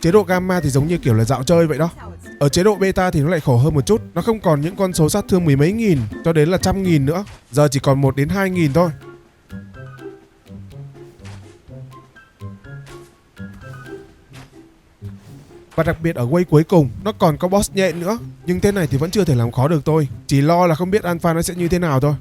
Chế độ Gamma thì giống như kiểu là dạo chơi vậy đó. Ở chế độ Beta thì nó lại khổ hơn một chút, nó không còn những con số sát thương mười mấy nghìn cho đến là trăm nghìn nữa, giờ chỉ còn 1 đến 2 nghìn thôi. Và đặc biệt ở wave cuối cùng nó còn có boss nhện nữa. Nhưng thế này thì vẫn chưa thể làm khó được tôi. Chỉ lo là không biết alpha nó sẽ như thế nào thôi.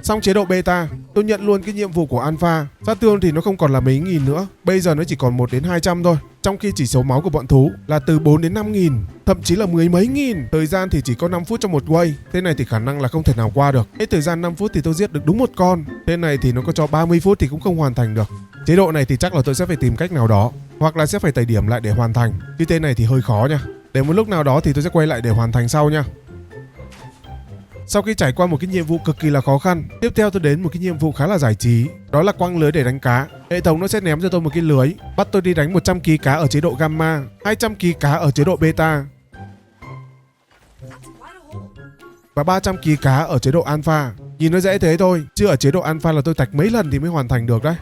Xong chế độ beta, tôi nhận luôn cái nhiệm vụ của alpha. Sát thương thì nó không còn là mấy nghìn nữa, bây giờ nó chỉ còn 1 đến 200 thôi. Trong khi chỉ số máu của bọn thú là từ 4 đến 5 nghìn, thậm chí là mười mấy nghìn. Thời gian thì chỉ có 5 phút trong một wave. Thế này thì khả năng là không thể nào qua được. Hết thời gian 5 phút thì tôi giết được đúng một con. Thế này thì nó có cho 30 phút thì cũng không hoàn thành được. Chế độ này thì chắc là tôi sẽ phải tìm cách nào đó, hoặc là sẽ phải tẩy điểm lại để hoàn thành. Chứ thế này thì hơi khó nha. Để một lúc nào đó thì tôi sẽ quay lại để hoàn thành sau nha. Sau khi trải qua một cái nhiệm vụ cực kỳ là khó khăn, tiếp theo tôi đến một cái nhiệm vụ khá là giải trí. Đó là quăng lưới để đánh cá. Hệ thống nó sẽ ném cho tôi một cái lưới, bắt tôi đi đánh 100 kg cá ở chế độ gamma, 200 kg cá ở chế độ beta và 300 kg cá ở chế độ alpha. Nhìn nó dễ thế thôi, chứ ở chế độ alpha là tôi tạch mấy lần thì mới hoàn thành được đấy.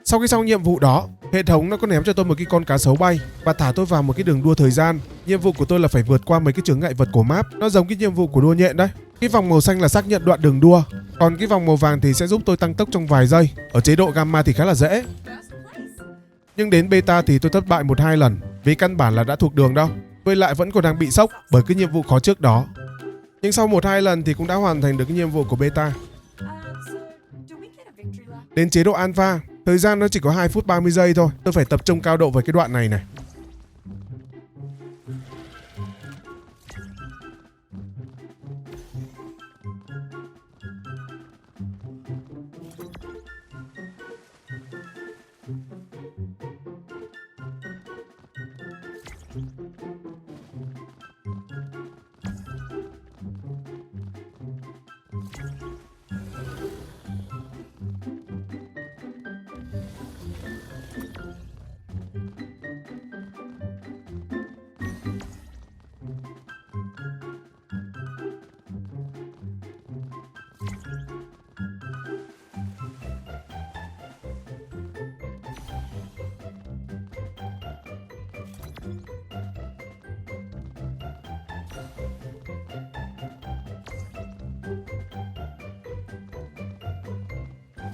Sau khi xong nhiệm vụ đó, hệ thống nó có ném cho tôi một cái con cá sấu bay và thả tôi vào một cái đường đua thời gian. Nhiệm vụ của tôi là phải vượt qua mấy cái chướng ngại vật của map. Nó giống cái nhiệm vụ của đua nhện đấy. Cái vòng màu xanh là xác nhận đoạn đường đua, còn cái vòng màu vàng thì sẽ giúp tôi tăng tốc trong vài giây. Ở chế độ gamma thì khá là dễ. Nhưng đến beta thì tôi thất bại 1-2 lần, vì căn bản là đã thuộc đường đâu. Với lại vẫn còn đang bị sốc bởi cái nhiệm vụ khó trước đó. Nhưng sau 1-2 lần thì cũng đã hoàn thành được cái nhiệm vụ của beta. Đến chế độ alpha, thời gian nó chỉ có 2 phút 30 giây thôi. Tôi phải tập trung cao độ với cái đoạn này này.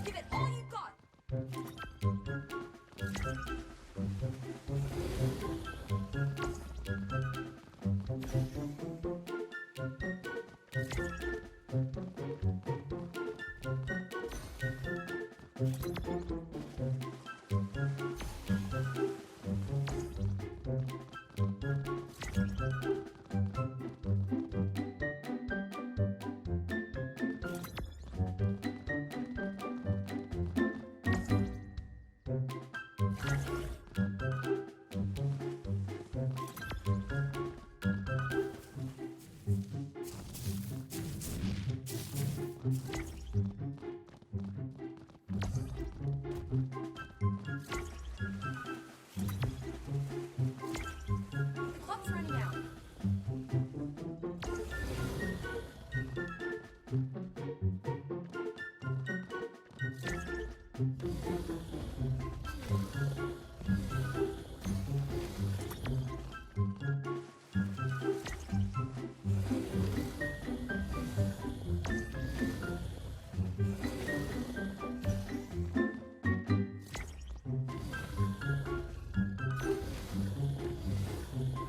Give it all you got. Clock's running out.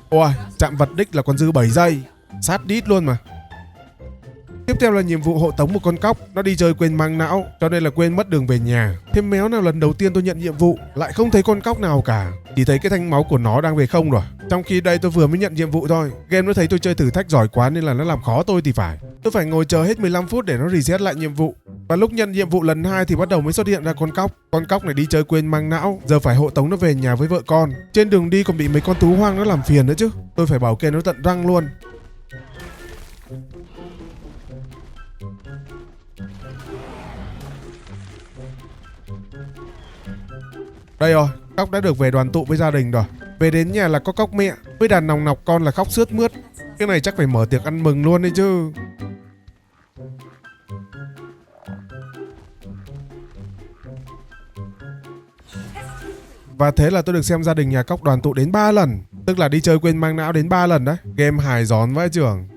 Ôi, chạm vật đích là còn dư 7 giây. Sát đít luôn mà. Tiếp theo là nhiệm vụ hộ tống một con cóc. Nó đi chơi quên mang não, cho nên là quên mất đường về nhà. Thêm méo nào lần đầu tiên tôi nhận nhiệm vụ lại không thấy con cóc nào cả, chỉ thấy cái thanh máu của nó đang về không rồi. Trong khi đây tôi vừa mới nhận nhiệm vụ thôi, game nó thấy tôi chơi thử thách giỏi quá nên là nó làm khó tôi thì phải. Tôi phải ngồi chờ hết 15 phút để nó reset lại nhiệm vụ. Và lúc nhận nhiệm vụ lần 2 thì bắt đầu mới xuất hiện ra con cóc. Con cóc này đi chơi quên mang não, giờ phải hộ tống nó về nhà với vợ con. Trên đường đi còn bị mấy con thú hoang nó làm phiền nữa chứ. Tôi phải bảo kê nó tận răng luôn. Đây rồi, cóc đã được về đoàn tụ với gia đình rồi. Về đến nhà là có cóc mẹ, với đàn nòng nọc con là khóc sướt mướt. Cái này chắc phải mở tiệc ăn mừng luôn đấy chứ. Và thế là tôi được xem gia đình nhà cóc đoàn tụ đến 3 lần. Tức là đi chơi quên mang não đến 3 lần đấy. Game hài gión vãi chưởng.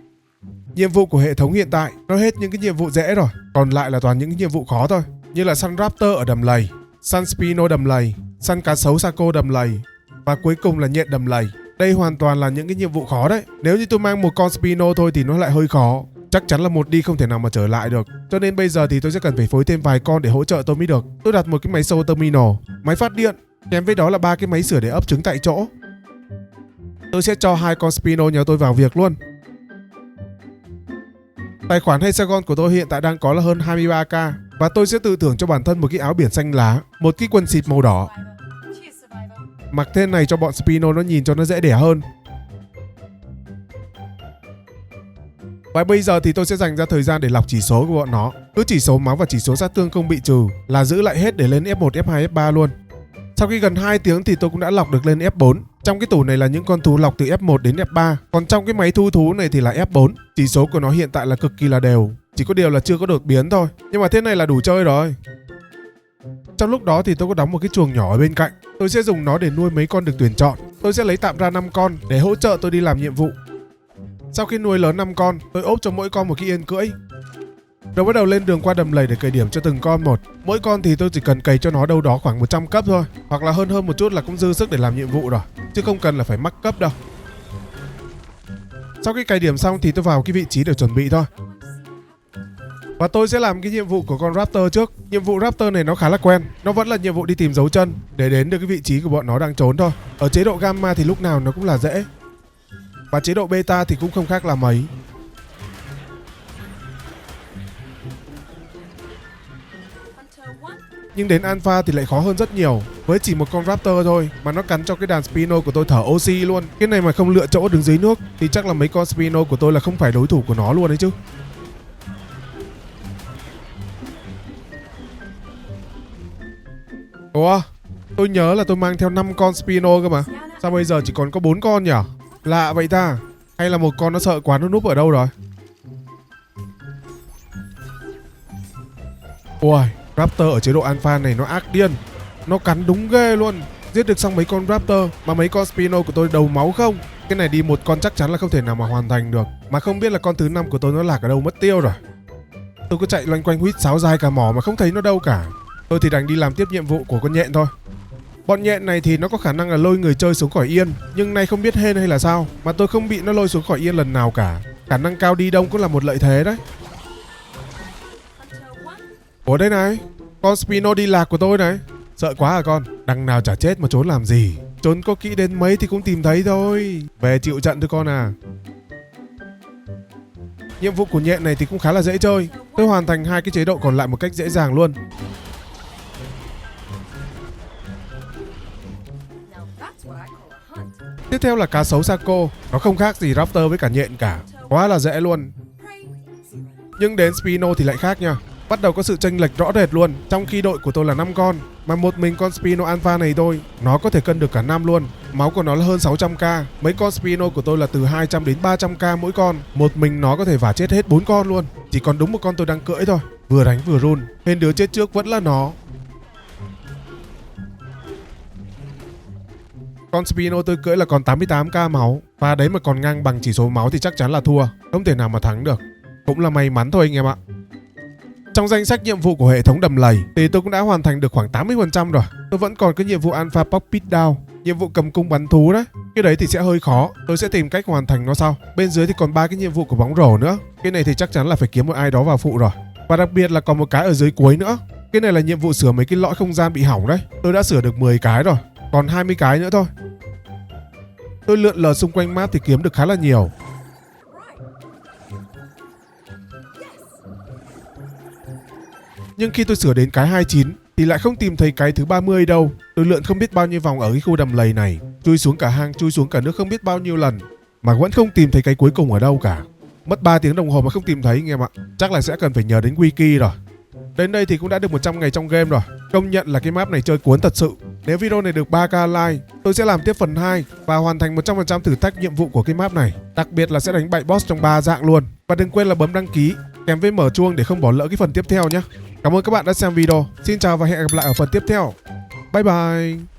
Nhiệm vụ của hệ thống hiện tại nó hết những cái nhiệm vụ dễ rồi, còn lại là toàn những cái nhiệm vụ khó thôi. Như là săn Raptor ở đầm lầy, săn Spino đầm lầy, săn cá sấu Saco đầm lầy, và cuối cùng là nhện đầm lầy. Đây hoàn toàn là những cái nhiệm vụ khó đấy. Nếu như tôi mang một con Spino thôi thì nó lại hơi khó. Chắc chắn là một đi không thể nào mà trở lại được. Cho nên bây giờ thì tôi sẽ cần phải phối thêm vài con để hỗ trợ tôi mới được. Tôi đặt một cái máy Soul Terminal, máy phát điện, kèm với đó là 3 cái máy sửa để ấp trứng tại chỗ. Tôi sẽ cho 2 con Spino nhà tôi vào việc luôn. Tài khoản Hexagon của tôi hiện tại đang có là hơn 23k. Và tôi sẽ tự thưởng cho bản thân một cái áo biển xanh lá, một cái quần xịt màu đỏ. Cheers, survivor. Mặc thế này cho bọn Spino nó nhìn cho nó dễ đẻ hơn. Và bây giờ thì tôi sẽ dành ra thời gian để lọc chỉ số của bọn nó. Cứ chỉ số máu và chỉ số sát thương không bị trừ là giữ lại hết để lên F1, F2, F3 luôn. Sau khi gần 2 tiếng thì tôi cũng đã lọc được lên F4. Trong cái tủ này là những con thú lọc từ F1 đến F3. Còn trong cái máy thu thú này thì là F4. Chỉ số của nó hiện tại là cực kỳ là đều. Chỉ có điều là chưa có đột biến thôi. Nhưng mà thế này là đủ chơi rồi. Trong lúc đó thì tôi có đóng một cái chuồng nhỏ ở bên cạnh. Tôi sẽ dùng nó để nuôi mấy con được tuyển chọn. Tôi sẽ lấy tạm ra 5 con để hỗ trợ tôi đi làm nhiệm vụ. Sau khi nuôi lớn 5 con, tôi ốp cho mỗi con một cái yên cưỡi. Rồi bắt đầu lên đường qua đầm lầy để cày điểm cho từng con một. Mỗi con thì tôi chỉ cần cày cho nó đâu đó khoảng 100 cấp thôi, hoặc là hơn một chút là cũng dư sức để làm nhiệm vụ rồi, chứ không cần là phải mắc cấp đâu. Sau khi cày điểm xong thì tôi vào cái vị trí để chuẩn bị thôi. Và tôi sẽ làm cái nhiệm vụ của con Raptor trước. Nhiệm vụ Raptor này nó khá là quen. Nó vẫn là nhiệm vụ đi tìm dấu chân để đến được cái vị trí của bọn nó đang trốn thôi. Ở chế độ Gamma thì lúc nào nó cũng là dễ. Và chế độ Beta thì cũng không khác là mấy. Hunter 1. Nhưng đến Alpha thì lại khó hơn rất nhiều. Với chỉ một con Raptor thôi mà nó cắn cho cái đàn Spino của tôi thở oxy luôn. Cái này mà không lựa chỗ đứng dưới nước thì chắc là mấy con Spino của tôi là không phải đối thủ của nó luôn đấy chứ. Ủa, tôi nhớ là tôi mang theo 5 con Spino cơ mà. Sao bây giờ chỉ còn có 4 con nhỉ? Lạ vậy ta. Hay là một con nó sợ quá nó núp ở đâu rồi? Ôi, Raptor ở chế độ Alpha này nó ác điên. Nó cắn đúng ghê luôn. Giết được xong mấy con Raptor mà mấy con Spino của tôi đầu máu không. Cái này đi một con chắc chắn là không thể nào mà hoàn thành được. Mà không biết là con thứ 5 của tôi nó lạc ở đâu mất tiêu rồi. Tôi cứ chạy loanh quanh huýt sáo dài cả mỏ mà không thấy nó đâu cả. Tôi thì đành đi làm tiếp nhiệm vụ của con nhện thôi. Bọn nhện này thì nó có khả năng là lôi người chơi xuống khỏi yên. Nhưng nay không biết hên hay là sao mà tôi không bị nó lôi xuống khỏi yên lần nào cả. Khả năng cao đi đông cũng là một lợi thế đấy. Hunter 1. Ủa đây này, con Spino đi lạc của tôi này. Sợ quá à con, đằng nào chả chết mà trốn làm gì. Trốn có kỹ đến mấy thì cũng tìm thấy thôi. Về chịu trận thôi con à. Nhiệm vụ của nhện này thì cũng khá là dễ chơi. Tôi hoàn thành 2 cái chế độ còn lại một cách dễ dàng luôn. Now that's what I call a hunt. Tiếp theo là cá sấu Saco. Nó không khác gì Raptor với cả nhện cả. Quá là dễ luôn. Prey 0. Nhưng đến Spino thì lại khác nha. Bắt đầu có sự chênh lệch rõ rệt luôn. Trong khi đội của tôi là 5 con mà một mình con Spino Alpha này thôi nó có thể cân được cả 5 luôn. Máu của nó là hơn 600k. Mấy con Spino của tôi là từ 200 đến 300k mỗi con. Một mình nó có thể vả chết hết 4 con luôn. Chỉ còn đúng một con tôi đang cưỡi thôi. Vừa đánh vừa run. Nên đứa chết trước vẫn là nó. Con Spino tôi cưỡi là còn 88k máu. Và đấy mà còn ngang bằng chỉ số máu thì chắc chắn là thua. Không thể nào mà thắng được. Cũng là may mắn thôi anh em ạ. Trong danh sách nhiệm vụ của hệ thống đầm lầy thì tôi cũng đã hoàn thành được khoảng 80% rồi. Tôi vẫn còn cái nhiệm vụ Alpha Pocket Down, nhiệm vụ cầm cung bắn thú đấy. Cái đấy thì sẽ hơi khó. Tôi sẽ tìm cách hoàn thành nó sau. Bên dưới thì còn 3 cái nhiệm vụ của bóng rổ nữa. Cái này thì chắc chắn là phải kiếm một ai đó vào phụ rồi. Và đặc biệt là còn một cái ở dưới cuối nữa. Cái này là nhiệm vụ sửa mấy cái lõi không gian bị hỏng đấy. Tôi đã sửa được 10 cái rồi. Còn 20 cái nữa thôi. Tôi lượn lờ xung quanh map thì kiếm được khá là nhiều. Nhưng khi tôi sửa đến cái 29 thì lại không tìm thấy cái thứ 30 đâu. Tôi lượn không biết bao nhiêu vòng ở cái khu đầm lầy này, chui xuống cả hang, chui xuống cả nước không biết bao nhiêu lần mà vẫn không tìm thấy cái cuối cùng ở đâu cả. Mất 3 tiếng đồng hồ mà không tìm thấy anh em ạ. Chắc là sẽ cần phải nhờ đến wiki rồi. Đến đây thì cũng đã được 100 ngày trong game rồi. Công nhận là cái map này chơi cuốn thật sự. Nếu video này được 3k like, tôi sẽ làm tiếp phần 2 và hoàn thành 100% thử thách nhiệm vụ của cái map này. Đặc biệt là sẽ đánh bại boss trong 3 dạng luôn. Và đừng quên là bấm đăng ký kèm với mở chuông để không bỏ lỡ cái phần tiếp theo nhé. Cảm ơn các bạn đã xem video. Xin chào và hẹn gặp lại ở phần tiếp theo. Bye bye.